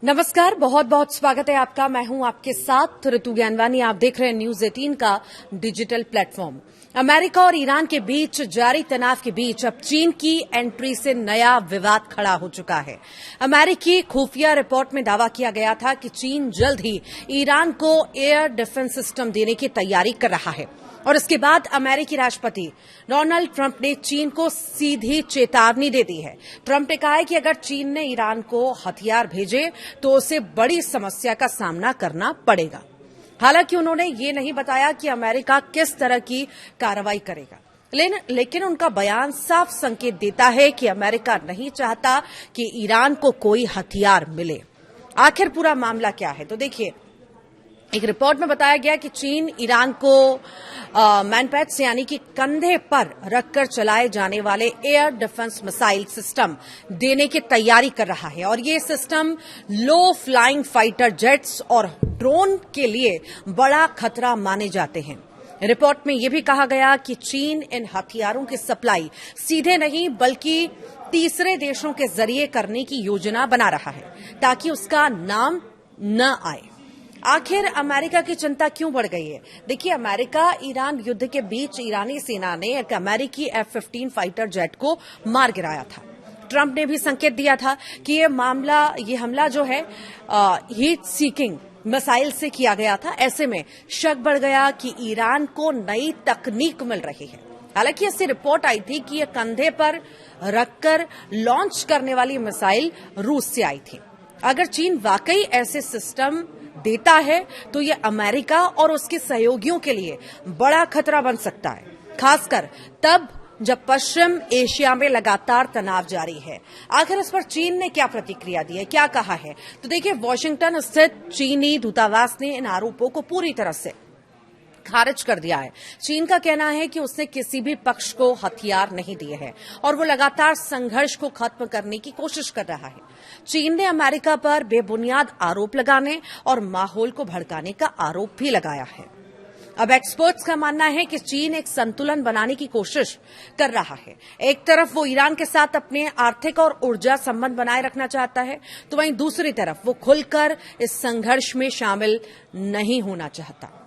नमस्कार, बहुत बहुत स्वागत है आपका। मैं हूं आपके साथ ऋतु ज्ञानवानी। आप देख रहे हैं न्यूज 18 का डिजिटल प्लेटफॉर्म। अमेरिका और ईरान के बीच जारी तनाव के बीच अब चीन की एंट्री से नया विवाद खड़ा हो चुका है। अमेरिकी खुफिया रिपोर्ट में दावा किया गया था कि चीन जल्द ही ईरान को एयर डिफेंस सिस्टम देने की तैयारी कर रहा है और इसके बाद अमेरिकी राष्ट्रपति डोनाल्ड ट्रंप ने चीन को सीधी चेतावनी दे दी है। ट्रंप ने कहा है कि अगर चीन ने ईरान को हथियार भेजे तो उसे बड़ी समस्या का सामना करना पड़ेगा। हालांकि उन्होंने ये नहीं बताया कि अमेरिका किस तरह की कार्रवाई करेगा, लेकिन उनका बयान साफ संकेत देता है कि अमेरिका नहीं चाहता कि ईरान को कोई हथियार मिले। आखिर पूरा मामला क्या है, तो देखिए, एक रिपोर्ट में बताया गया कि चीन ईरान को मैनपैच से यानी कि कंधे पर रखकर चलाए जाने वाले एयर डिफेंस मिसाइल सिस्टम देने की तैयारी कर रहा है और ये सिस्टम लो फ्लाइंग फाइटर जेट्स और ड्रोन के लिए बड़ा खतरा माने जाते हैं। रिपोर्ट में यह भी कहा गया कि चीन इन हथियारों की सप्लाई सीधे नहीं बल्कि तीसरे देशों के जरिए करने की योजना बना रहा है ताकि उसका नाम न आए। आखिर अमेरिका की चिंता क्यों बढ़ गई है? देखिए, अमेरिका ईरान युद्ध के बीच ईरानी सेना ने एक अमेरिकी F-15 फाइटर जेट को मार गिराया था। ट्रंप ने भी संकेत दिया था कि ये हमला जो है हीट सीकिंग मिसाइल से किया गया था। ऐसे में शक बढ़ गया कि ईरान को नई तकनीक मिल रही है। हालांकि ऐसी रिपोर्ट आई थी कि यह कंधे पर रखकर लॉन्च करने वाली मिसाइल रूस से आई थी। अगर चीन वाकई ऐसे सिस्टम देता है तो यह अमेरिका और उसके सहयोगियों के लिए बड़ा खतरा बन सकता है, खासकर तब जब पश्चिम एशिया में लगातार तनाव जारी है। आखिर इस पर चीन ने क्या प्रतिक्रिया दी है, क्या कहा है? तो देखिए, वॉशिंगटन स्थित चीनी दूतावास ने इन आरोपों को पूरी तरह से खारिज कर दिया है। चीन का कहना है कि उसने किसी भी पक्ष को हथियार नहीं दिए हैं और वो लगातार संघर्ष को खत्म करने की कोशिश कर रहा है। चीन ने अमेरिका पर बेबुनियाद आरोप लगाने और माहौल को भड़काने का आरोप भी लगाया है। अब एक्सपर्ट्स का मानना है कि चीन एक संतुलन बनाने की कोशिश कर रहा है। एक तरफ वो ईरान के साथ अपने आर्थिक और ऊर्जा संबंध बनाए रखना चाहता है, तो वहीं दूसरी तरफ वो खुलकर इस संघर्ष में शामिल नहीं होना चाहता।